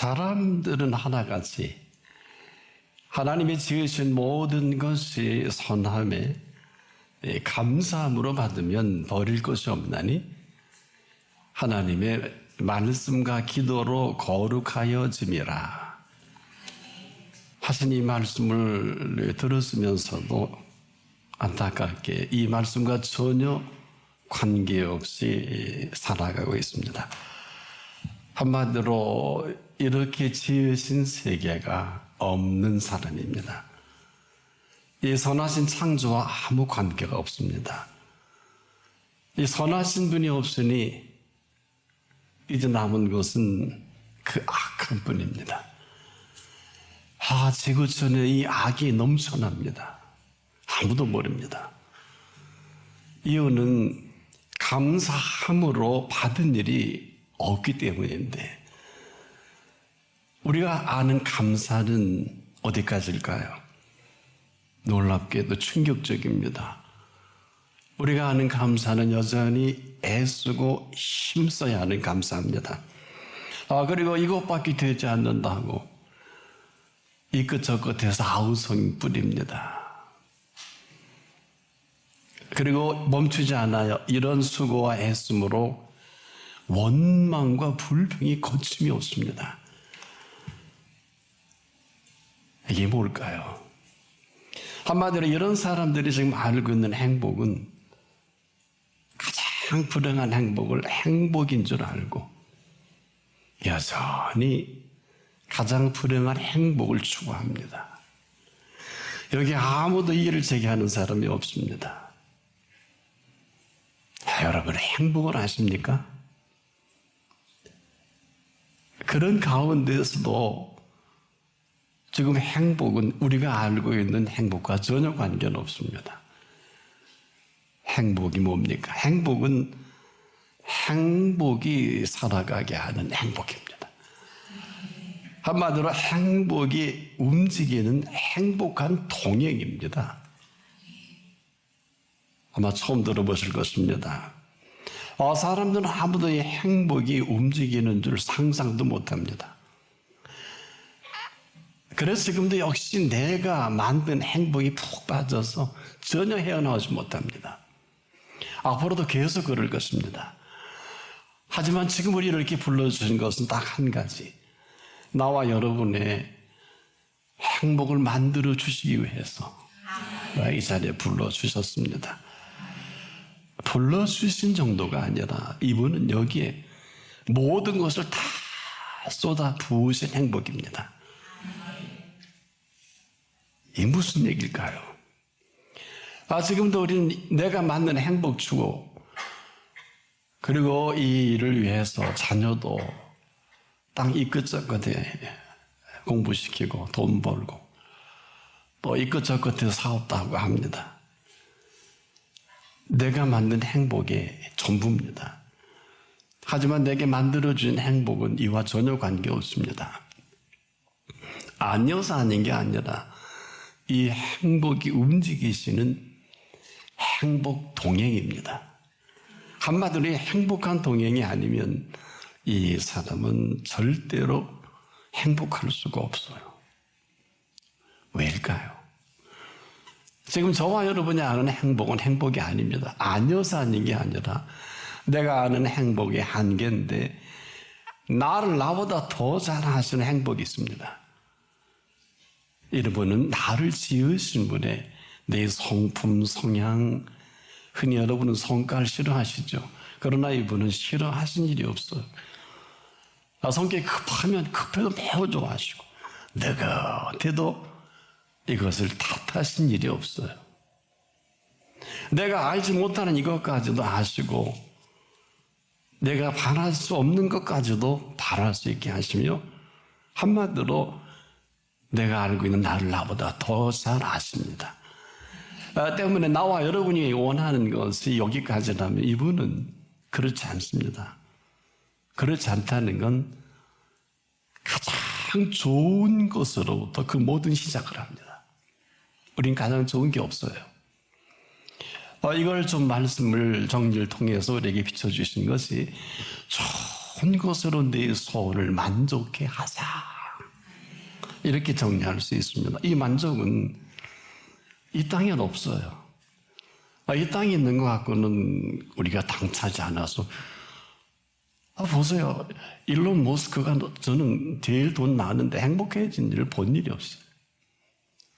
사람들은 하나같이 하나님이 지으신 모든 것이 선함에 감사함으로 받으면 버릴 것이 없나니 하나님의 말씀과 기도로 거룩하여짐이라 하신 이 말씀을 들었으면서도 안타깝게 이 말씀과 전혀 관계없이 살아가고 있습니다. 한마디로 이렇게 지으신 세계가 없는 사람입니다. 이 선하신 창조와 아무 관계가 없습니다. 이 선하신 분이 없으니 이제 남은 것은 그 악한 뿐입니다. 지구촌에 이 악이 넘쳐납니다. 아무도 모릅니다. 이유는 감사함으로 받은 일이 없기 때문인데 우리가 아는 감사는 어디까지일까요? 놀랍게도 충격적입니다. 우리가 아는 감사는 여전히 애쓰고 힘써야 하는 감사입니다. 그리고 이것밖에 되지 않는다고 이 끝 저 끝에서 아우성 뿌립니다. 그리고 멈추지 않아요. 이런 수고와 애씀으로 원망과 불평이 거침이 없습니다. 이게 뭘까요? 한마디로 이런 사람들이 지금 알고 있는 행복은 가장 불행한 행복을 행복인 줄 알고 여전히 가장 불행한 행복을 추구합니다. 여기 아무도 이의를 제기하는 사람이 없습니다. 여러분 행복을 아십니까? 그런 가운데서도 지금 행복은 우리가 알고 있는 행복과 전혀 관계는 없습니다. 행복이 뭡니까? 행복은 행복이 살아가게 하는 행복입니다. 한마디로 행복이 움직이는 행복한 동행입니다. 아마 처음 들어보실 것입니다. 사람들은 아무도 이 행복이 움직이는 줄 상상도 못합니다. 그래서 지금도 역시 내가 만든 행복이 푹 빠져서 전혀 헤어나오지 못합니다. 앞으로도 계속 그럴 것입니다. 하지만 지금 우리를 이렇게 불러주신 것은 딱 한 가지. 나와 여러분의 행복을 만들어 주시기 위해서 이 자리에 불러주셨습니다. 불러주신 정도가 아니라 이분은 여기에 모든 것을 다 쏟아 부으신 행복입니다. 이 무슨 얘기일까요? 지금도 우리는 내가 만든 행복 추구 그리고 이 일을 위해서 자녀도 땅 이 끝 저 끝에 공부시키고 돈 벌고 또 이 끝 저 끝에 사업도 하고 합니다. 내가 만든 행복이 전부입니다. 하지만 내게 만들어준 행복은 이와 전혀 관계없습니다. 아니어서 아닌 게 아니라 이 행복이 움직이시는 행복 동행입니다. 한마디로 행복한 동행이 아니면 이 사람은 절대로 행복할 수가 없어요. 왜일까요? 지금 저와 여러분이 아는 행복은 행복이 아닙니다. 아니어서 아닌 게 아니라 내가 아는 행복의 한계인데 나보다 더 잘하시는 행복이 있습니다. 이분은 나를 지으신 분의 내 성품, 성향, 흔히 여러분은 성깔 싫어하시죠. 그러나 이분은 싫어하신 일이 없어요. 성격이 급하면 급해도 매우 좋아하시고 느긋해도 이것을 탓하신 일이 없어요. 내가 알지 못하는 이것까지도 아시고 내가 바랄 수 없는 것까지도 바랄 수 있게 하시며 한마디로 내가 알고 있는 나를 나보다 더 잘 아십니다. 때문에 나와 여러분이 원하는 것이 여기까지라면 이분은 그렇지 않습니다. 그렇지 않다는 건 가장 좋은 것으로부터 그 모든 시작을 합니다. 우린 가장 좋은 게 없어요. 이걸 좀 말씀을 정리를 통해서 우리에게 비춰주신 것이 모든 것으로 내 소원을 만족해 하자. 이렇게 정리할 수 있습니다. 이 만족은 이 땅엔 없어요. 이 땅에 있는 것 갖고는 우리가 당차지 않아서 보세요. 일론 머스크가 저는 제일 돈 많은데 행복해진 일을 본 일이 없어요.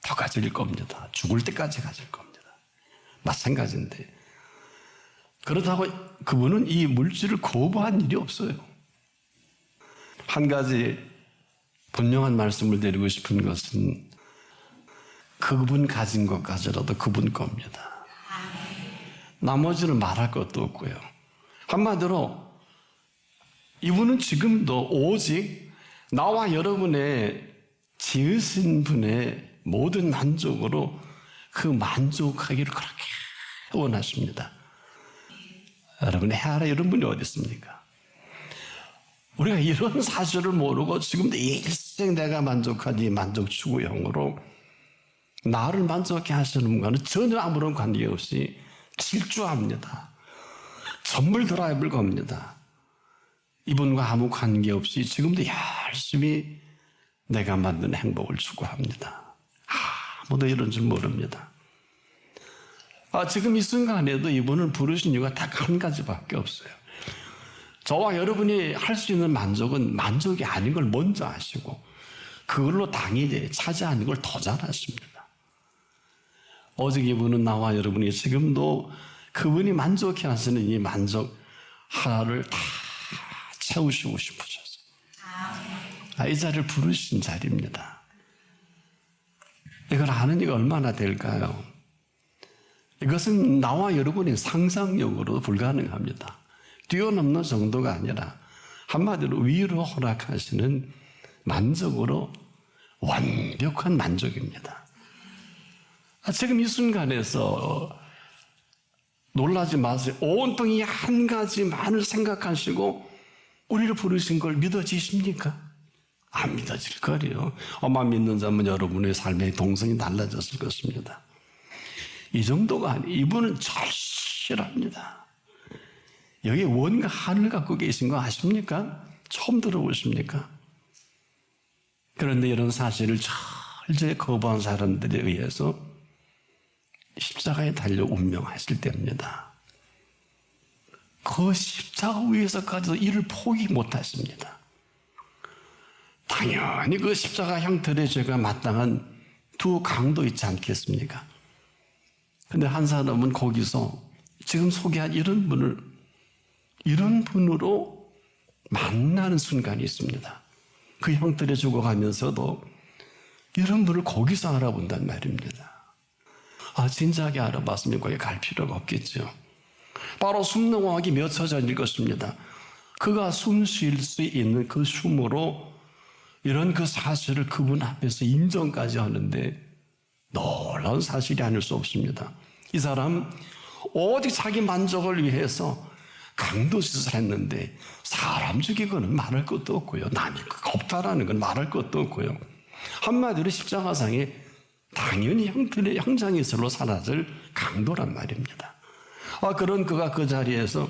더 가질 겁니다. 죽을 때까지 가질 겁니다. 마찬가지인데 그렇다고 그분은 이 물질을 거부한 일이 없어요. 한 가지 분명한 말씀을 드리고 싶은 것은 그분 가진 것까지라도 그분 겁니다. 나머지는 말할 것도 없고요. 한마디로 이분은 지금도 오직 나와 여러분의 지으신 분의 모든 만족으로 그 만족하기를 그렇게 원하십니다. 여러분, 헤아라 이런 분이 어디 있습니까? 우리가 이런 사실을 모르고 지금도 일생 내가 만족하니 만족 추구형으로 나를 만족하게 하시는 분과는 전혀 아무런 관계없이 질주합니다. 전물 드라이브를 겁니다. 이분과 아무 관계없이 지금도 열심히 내가 만든 행복을 추구합니다. 아무도 이런 줄 모릅니다. 지금 이 순간에도 이분을 부르신 이유가 딱 한 가지밖에 없어요. 저와 여러분이 할 수 있는 만족은 만족이 아닌 걸 먼저 아시고 그걸로 당연히 차지하는 걸 더 잘하십니다. 오직 이분은 나와 여러분이 지금도 그분이 만족해 하시는 이 만족 하나를 다 채우시고 싶으셔서 이 자리를 부르신 자리입니다. 이걸 아는 이가 얼마나 될까요? 이것은 나와 여러분의 상상력으로 불가능합니다. 뛰어넘는 정도가 아니라 한마디로 위로 허락하시는 만족으로 완벽한 만족입니다. 지금 이 순간에서 놀라지 마세요. 온통이 한 가지만을 생각하시고 우리를 부르신 걸 믿어지십니까? 안 믿어질 거예요. 엄마 믿는 자면 여러분의 삶의 동선이 달라졌을 것입니다. 이 정도가 아니에요. 이분은 절실합니다. 여기 원과 한을 갖고 계신 거 아십니까? 처음 들어보십니까? 그런데 이런 사실을 철저히 거부한 사람들에 의해서 십자가에 달려 운명하실 때입니다. 그 십자가 위에서까지도 이를 포기 못하십니다. 당연히 그 십자가 형틀에 제가 마땅한 두 강도 있지 않겠습니까? 근데 한 사람은 거기서 지금 소개한 이런 분으로 만나는 순간이 있습니다. 그 형틀에 죽어가면서도 이런 분을 거기서 알아본단 말입니다. 진작에 알아봤으면 거기 갈 필요가 없겠죠. 바로 숨 넘어가기 몇 초 전일 것입니다. 그가 숨 쉴 수 있는 그 숨으로 이런 그 사실을 그분 앞에서 인정까지 하는데 놀라운 사실이 아닐 수 없습니다. 이 사람 오직 자기 만족을 위해서 강도짓을 했는데 사람 죽이고는 말할 것도 없고요. 남이 겁탈하는 건 말할 것도 없고요. 한마디로 십자가상에 당연히 형장이슬로 사라질 강도란 말입니다. 그런 그가 그 자리에서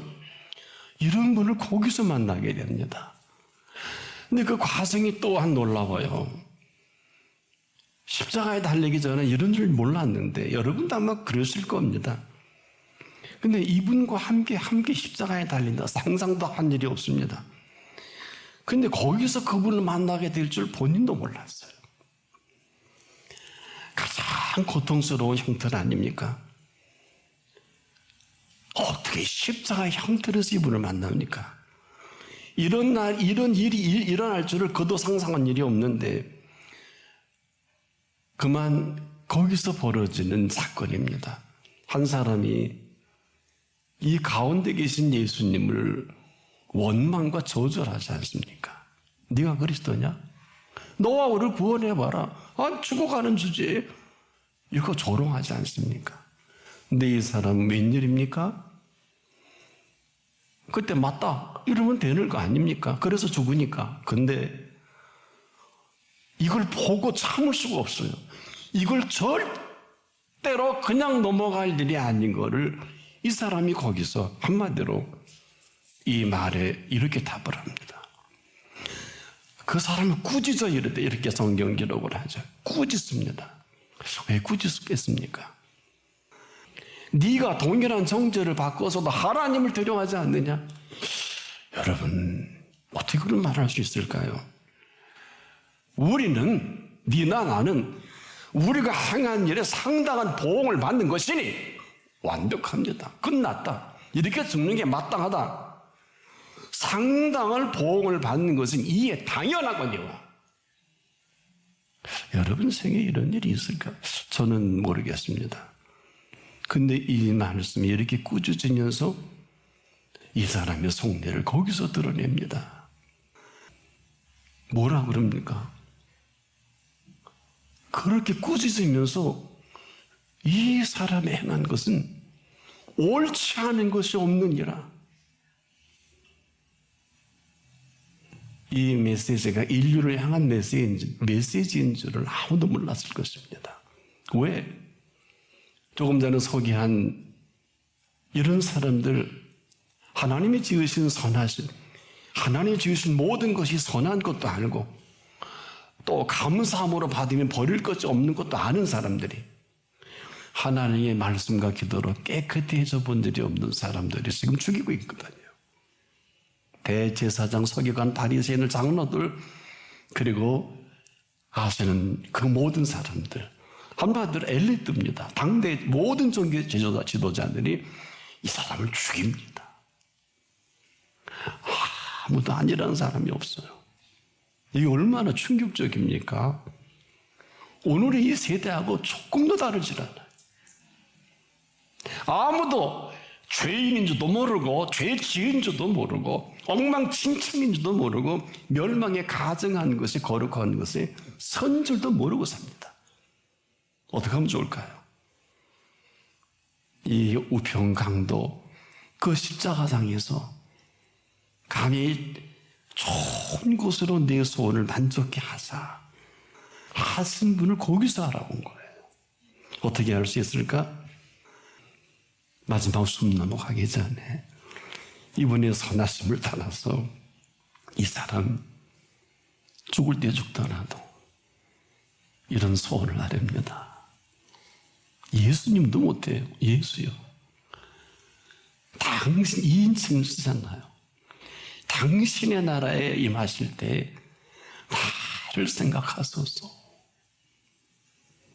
이런 분을 거기서 만나게 됩니다. 근데 그 과정이 또한 놀라워요. 십자가에 달리기 전에 이런 줄 몰랐는데 여러분도 아마 그러실 겁니다. 근데 이분과 함께 십자가에 달린다 상상도 한 일이 없습니다. 근데 거기서 그분을 만나게 될 줄 본인도 몰랐어요. 가장 고통스러운 형틀 아닙니까? 어떻게 십자가의 형틀에서 이분을 만납니까? 이런 일이 일어날 줄을 그도 상상한 일이 없는데 그만 거기서 벌어지는 사건입니다. 한 사람이 이 가운데 계신 예수님을 원망과 저주를 하지 않습니까? 네가 그리스도냐? 너와 우리를 구원해봐라. 죽어가는 주제에 이거 조롱하지 않습니까? 근데 이 사람은 웬일입니까? 그때 맞다 이러면 되는 거 아닙니까? 그래서 죽으니까. 근데 이걸 보고 참을 수가 없어요. 이걸 절대로 그냥 넘어갈 일이 아닌 거를 이 사람이 거기서 한마디로 이 말에 이렇게 답을 합니다. 그 사람은 꾸짖어 이르되 이렇게 성경 기록을 하죠. 꾸짖습니다. 왜 꾸짖겠습니까? 네가 동일한 정죄를 바꿔서도 하나님을 두려워하지 않느냐? 여러분 어떻게 그런 말을 할 수 있을까요? 우리는 네나 나는 우리가 행한 일에 상당한 보응을 받는 것이니 완벽합니다. 끝났다. 이렇게 죽는 게 마땅하다. 상당한 보응을 받는 것은 이에 당연하거든요. 여러분 생에 이런 일이 있을까? 저는 모르겠습니다. 근데 이 말씀이 이렇게 꾸짖으면서 이 사람의 속내를 거기서 드러냅니다. 뭐라 그럽니까? 그렇게 꾸짖으면서 이 사람이 행한 것은 옳지 않은 것이 없느니라. 이 메시지가 인류를 향한 메시지인 줄을 아무도 몰랐을 것입니다. 왜? 조금 전에 소개한 이런 사람들, 하나님이 지으신 선하신, 하나님이 지으신 모든 것이 선한 것도 알고 또 감사함으로 받으면 버릴 것이 없는 것도 아는 사람들이, 하나님의 말씀과 기도로 깨끗해져 본 일이 없는 사람들이 지금 죽이고 있거든요. 대제사장, 서기관, 바리새인들, 장로들, 그리고 아시는 그 모든 사람들, 한마디로 엘리트입니다. 당대 모든 종교 지도자들이 이 사람을 죽입니다. 아무도 아니라는 사람이 없어요. 이게 얼마나 충격적입니까? 오늘의 이 세대하고 조금도 다르지 않아요. 아무도 죄인인 줄도 모르고 죄 지은 줄도 모르고 엉망진창인 줄도 모르고 멸망에 가증한 것이 거룩한 것이 선 줄도 모르고 삽니다. 어떻게 하면 좋을까요? 이 우평강도 그 십자가상에서 감히 좋은 곳으로 내 소원을 만족케 하사 하신 분을 거기서 알아본 거예요. 어떻게 할 수 있을까? 마지막 숨 넘어가기 전에 이분의 선하심을 따라서 이 사람 죽을 때 죽더라도 이런 소원을 하렵니다. 예수님도 못해요. 예수요. 당신 2인칭을 쓰잖아요. 당신의 나라에 임하실 때 나를 생각하소서.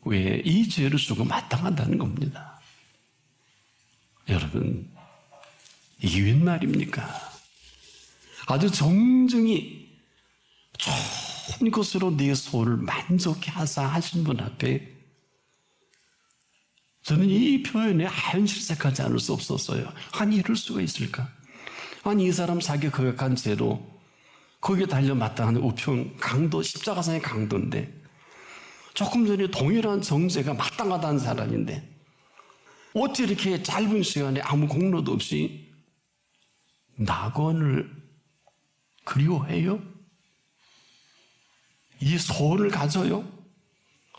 왜? 이 죄를 주고 마땅하다는 겁니다. 여러분, 이게 웬 말입니까? 아주 정중히 좋은 것으로 내 소원을 만족해 하사 하신 분 앞에 저는 이 표현에 현실색하지 않을 수 없었어요. 아니 이럴 수가 있을까? 아니 이 사람 자기 거역한 죄로 거기에 달려 마땅한 우평 강도, 십자가상의 강도인데 조금 전에 동일한 정죄가 마땅하다는 사람인데 어찌 이렇게 짧은 시간에 아무 공로도 없이 낙원을 그리워해요? 이 소원을 가져요?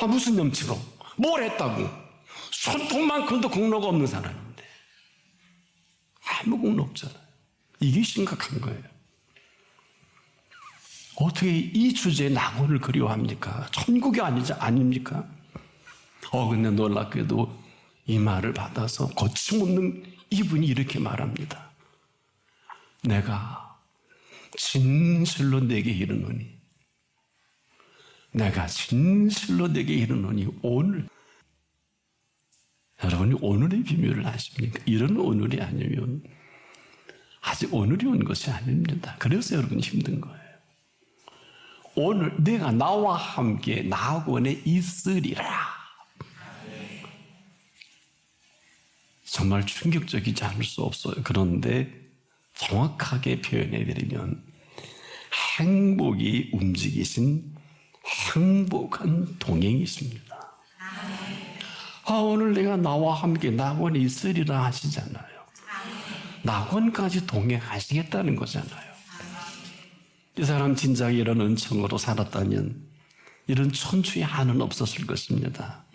무슨 염치로? 뭘 했다고? 손톱만큼도 공로가 없는 사람인데 아무 공로 없잖아요. 이게 심각한 거예요. 어떻게 이 주제에 낙원을 그리워합니까? 천국이 아닙니까? 근데 놀랍게도 이 말을 받아서 거침없는 이분이 이렇게 말합니다. 내가 진실로 내게 이르노니, 내가 진실로 내게 이르노니 오늘, 여러분이 오늘의 비밀을 아십니까? 이런 오늘이 아니면 아직 오늘이 온 것이 아닙니다. 그래서 여러분 힘든 거예요. 오늘 내가 나와 함께 낙원에 있으리라. 정말 충격적이지 않을 수 없어요. 그런데 정확하게 표현해드리면 행복이 움직이신 행복한 동행이십니다. 오늘 내가 나와 함께 낙원에 있으리라 하시잖아요. 낙원까지 동행하시겠다는 거잖아요. 이 사람 진작 이런 은총으로 살았다면 이런 천추의 한은 없었을 것입니다.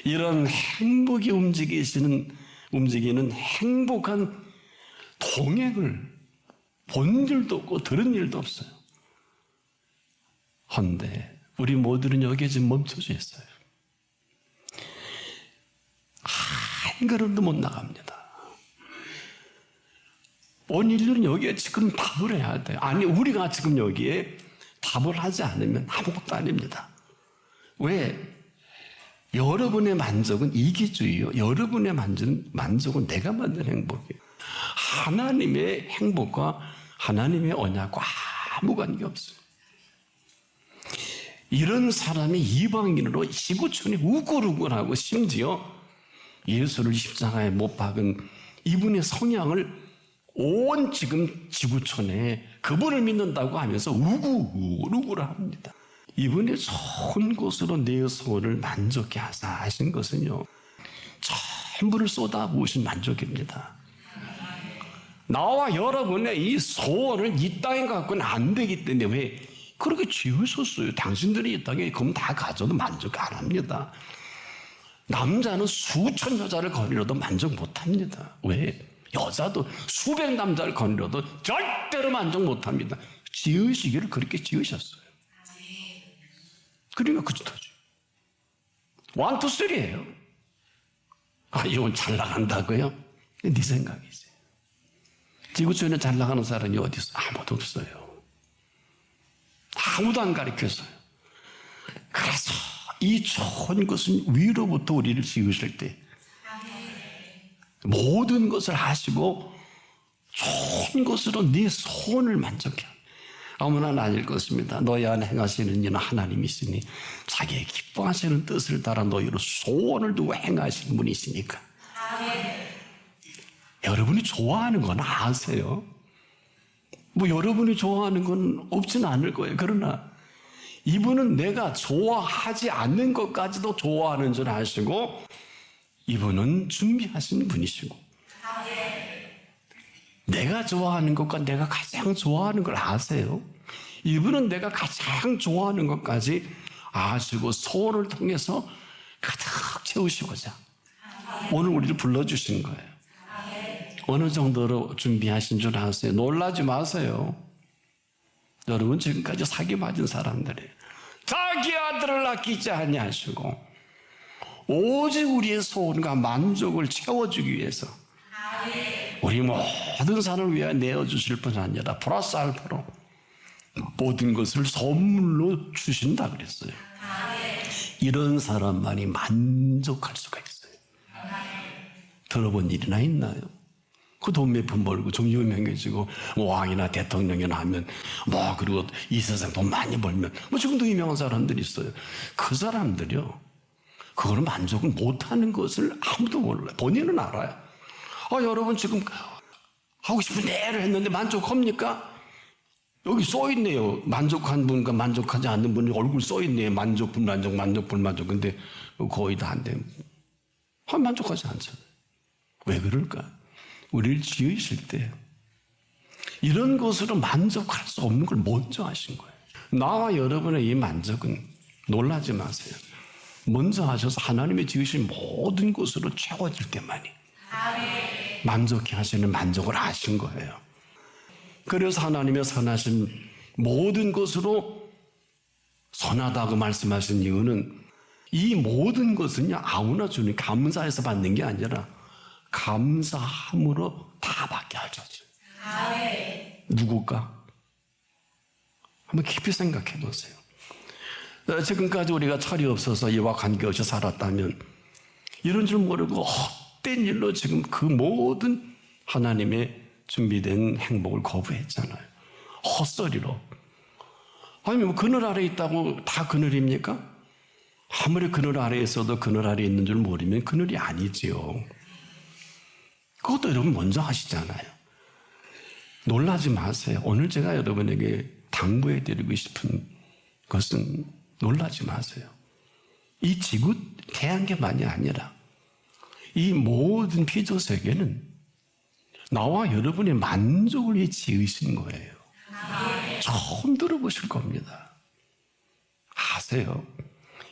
이런 행복이 움직이는 행복한 동행을 본 일도 없고 들은 일도 없어요. 헌데 우리 모두는 여기에 지금 멈춰져 있어요. 한 걸음도 못 나갑니다. 온 인류는 여기에 지금 답을 해야 돼요. 아니, 우리가 지금 여기에 답을 하지 않으면 아무것도 아닙니다. 왜? 여러분의 만족은 이기주의요. 여러분의 만족은 내가 만든 행복이에요. 하나님의 행복과 하나님의 언약과 아무 관계 없어요. 이런 사람이 이방인으로 지구촌에 우글우글하고 심지어 예수를 십자가에 못 박은 이분의 성향을 온 지금 지구촌에 그분을 믿는다고 하면서 우글우글합니다. 이분의 좋은 곳으로 내 소원을 만족해 하사 하신 것은요, 전부를 쏟아부으신 만족입니다. 나와 여러분의 이 소원을 이 땅에 갖고는 안 되기 때문에 왜 그렇게 지으셨어요? 당신들이 이 땅에 그럼 다 가져도 만족 안 합니다. 남자는 수천 여자를 거느려도 만족 못 합니다. 왜? 여자도 수백 남자를 거느려도 절대로 만족 못 합니다. 지으시기를 그렇게 지으셨어요. 그러니까 그렇다죠. 1, 2, 3예요. 아, 이건 잘 나간다고요? 네 생각이지. 지구촌에 잘 나가는 사람이 어디 있어? 아무도 없어요. 아무도 안 가르쳤어요. 그래서 이 좋은 것은 위로부터 우리를 지으실 때 모든 것을 하시고 좋은 것으로 네 소원을 만족해. 아무나 아닐 것입니다. 너희 안에 행하시는 이는 하나님이시니 자기의 기뻐하시는 뜻을 따라 너희로 소원을 두고 행하시는 분이시니까. 여러분이 좋아하는 건 아세요? 뭐 여러분이 좋아하는 건 없지는 않을 거예요. 그러나 이분은 내가 좋아하지 않는 것까지도 좋아하는 줄 아시고 이분은 준비하신 분이시고 내가 좋아하는 것과 내가 가장 좋아하는 걸 아세요? 이분은 내가 가장 좋아하는 것까지 아시고 소원을 통해서 가득 채우시고자 오늘 우리를 불러주신 거예요. 어느 정도로 준비하신 줄 아세요? 놀라지 마세요. 여러분 지금까지 사기 맞은 사람들이에요. 자기 아들을 아끼지 아니하시고 오직 우리의 소원과 만족을 채워주기 위해서 우리 모든 사람을 위하여 내어주실 뿐 아니라 플러스 알파로 모든 것을 선물로 주신다 그랬어요. 이런 사람만이 만족할 수가 있어요. 들어본 일이나 있나요? 그 돈 몇 푼 벌고 정유명해지고 뭐 왕이나 대통령이나 하면 뭐 그리고 이 세상 돈 많이 벌면 뭐 지금도 유명한 사람들이 있어요. 그 사람들이요, 그거는 만족을 못하는 것을 아무도 몰라요. 본인은 알아요. 여러분 지금 하고 싶은 대로 했는데 만족합니까? 여기 써있네요. 만족한 분과 만족하지 않는 분이 얼굴 써있네요. 만족, 불만족, 만족, 불만족. 근데 거의 다 안 돼요. 만족하지 않잖아요. 왜 그럴까? 우리를 지으실 때 이런 것으로 만족할 수 없는 걸 먼저 하신 거예요. 나와 여러분의 이 만족은 놀라지 마세요. 먼저 하셔서 하나님의 지으신 모든 것으로 채워질 때만이 만족해 하시는 만족을 하신 거예요. 그래서 하나님의 선하신 모든 것으로 선하다고 말씀하신 이유는 이 모든 것은요, 아무나 주는 감사해서 받는 게 아니라 감사함으로 다 받게 하셨어요. 누굴까? 한번 깊이 생각해 보세요. 지금까지 우리가 철이 없어서 이와 관계없이 살았다면 이런 줄 모르고 헛된 일로 지금 그 모든 하나님의 준비된 행복을 거부했잖아요. 헛소리로. 아니 뭐 그늘 아래 있다고 다 그늘입니까? 아무리 그늘 아래에 있어도 그늘 아래에 있는 줄 모르면 그늘이 아니지요. 그것도 여러분 먼저 하시잖아요. 놀라지 마세요. 오늘 제가 여러분에게 당부해 드리고 싶은 것은 놀라지 마세요. 이 지구 태양계만이 아니라 이 모든 피조 세계는 나와 여러분의 만족을 위해 지으신 거예요. 처음 들어보실 겁니다. 아세요?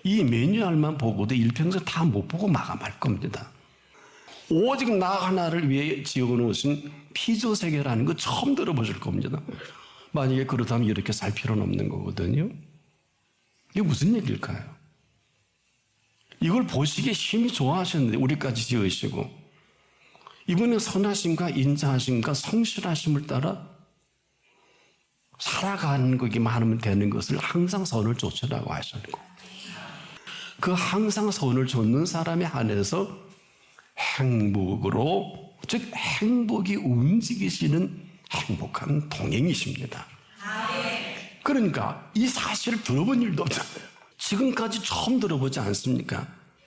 이 매뉴얼만 보고도 일평생 다 못 보고 마감할 겁니다. 오직 나 하나를 위해 지어놓으신 피조세계라는 거 처음 들어보실 겁니다. 만약에 그렇다면 이렇게 살 필요는 없는 거거든요. 이게 무슨 얘기일까요? 이걸 보시기에 심히 좋아하셨는데 우리까지 지으시고 이분의 선하심과 인자하심과 성실하심을 따라 살아가는 것만 하면 되는 것을 항상 선을 좇으라고 하셨고 그 항상 선을 좇는 사람에 한해서 행복으로 즉 행복이 움직이시는 행복한 동행이십니다. 그러니까 이 사실을 들어본 일도 없잖아요. 지금까지 처음 들어보지 않습니까?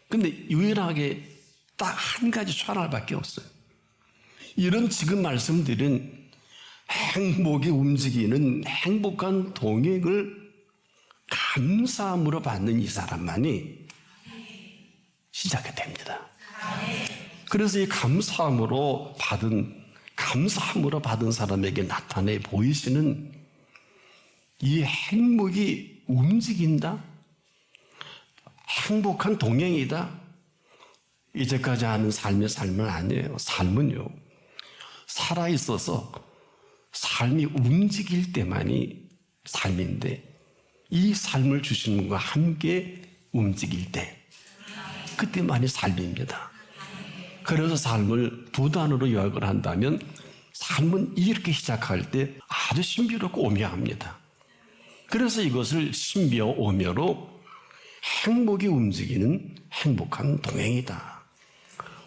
근데 유일하게 딱 한 가지 하나밖에 없어요. 이런 지금 말씀드린 행복이 움직이는 행복한 동행을 감사함으로 받는 이 사람만이 시작이 됩니다. 그래서 이 감사함으로 받은 사람에게 나타내 보이시는 이 행복이 움직인다? 행복한 동행이다? 이제까지 하는 삶의 삶은 아니에요. 삶은요, 살아있어서 삶이 움직일 때만이 삶인데 이 삶을 주시는 분과 함께 움직일 때 그때만이 삶입니다. 그래서 삶을 두 단어로 요약을 한다면 삶은 이렇게 시작할 때 아주 신비롭고 오묘합니다. 그래서 이것을 신비와 오묘로 행복이 움직이는 행복한 동행이다.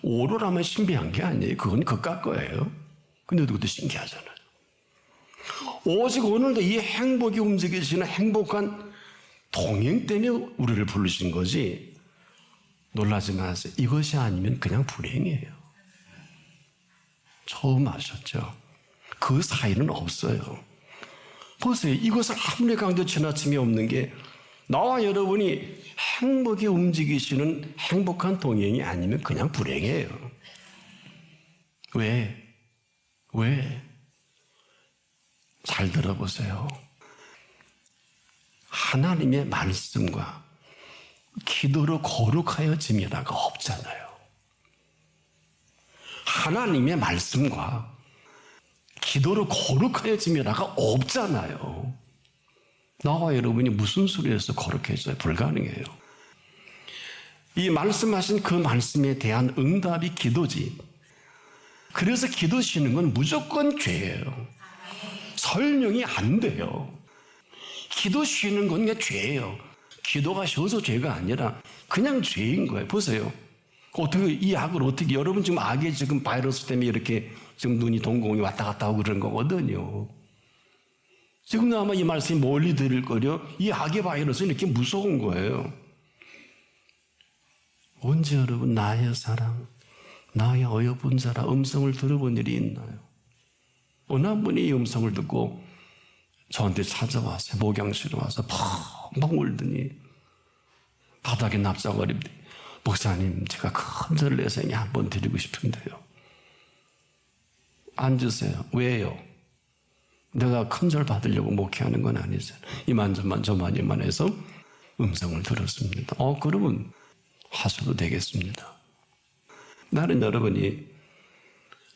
오로라면 신비한 게 아니에요. 그건 그깟 거예요. 근데 그것도 신기하잖아요. 오직 오늘도 이 행복이 움직이시는 행복한 동행 때문에 우리를 부르신 거지 놀라지 마세요. 이것이 아니면 그냥 불행이에요. 처음 아셨죠? 그 사이는 없어요. 보세요. 이것을 아무리 강조 지나침이 없는 게 나와 여러분이 행복이 움직이시는 행복한 동행이 아니면 그냥 불행이에요. 왜? 잘 들어보세요. 하나님의 말씀과 기도로 거룩하여짐이라가 없잖아요. 하나님의 말씀과 기도로 거룩하여짐이라가 없잖아요. 나와 여러분이 무슨 소리에서 거룩해져요? 불가능해요. 이 말씀하신 그 말씀에 대한 응답이 기도지. 그래서 기도 쉬는 건 무조건 죄예요. 설명이 안 돼요. 기도 쉬는 건 그냥 죄예요. 기도가 쉬어서 죄가 아니라 그냥 죄인 거예요. 보세요. 어떻게 이 악을 어떻게 여러분 지금 악의 지금 바이러스 때문에 이렇게 지금 눈이 동공이 왔다 갔다 하고 그런 거거든요. 지금도 아마 이 말씀이 멀리 들을 거려. 이 악의 바이러스는 이렇게 무서운 거예요. 언제 여러분 나의 사랑, 나의 어여쁜 자라 음성을 들어본 일이 있나요? 어느 한 분이 이 음성을 듣고 저한테 찾아왔어요. 목양실에 와서 펑펑 울더니 바닥에 납작거리더니 목사님 제가 큰 절을 내서 한번 드리고 싶은데요. 앉으세요. 왜요? 내가 큰 절 받으려고 목회하는 건 아니잖아요. 이만저만 저만이만 해서 음성을 들었습니다. 그러면 하셔도 되겠습니다. 나는 여러분이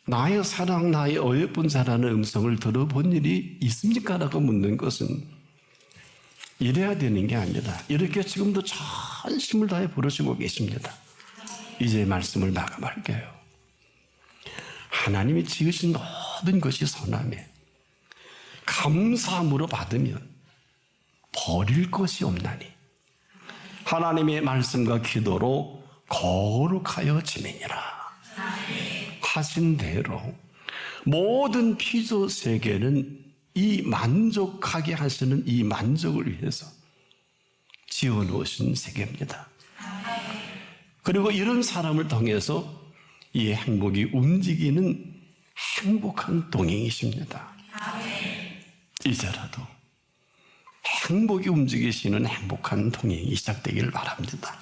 나의 사랑, 나의 어여쁜 자라는 음성을 들어본 일이 있습니까? 라고 묻는 것은 이래야 되는 게 아니라 이렇게 지금도 전심을 다해 부르시고 계십니다. 이제 말씀을 마감할게요. 하나님이 지으신 모든 것이 선함에 감사함으로 받으면 버릴 것이 없나니 하나님의 말씀과 기도로 거룩하여 지내니라 하신 대로 모든 피조 세계는 이 만족하게 하시는 이 만족을 위해서 지어놓으신 세계입니다. 그리고 이런 사람을 통해서 이 행복이 움직이는 행복한 동행이십니다. 이제라도 행복이 움직이시는 행복한 동행이 시작되기를 바랍니다.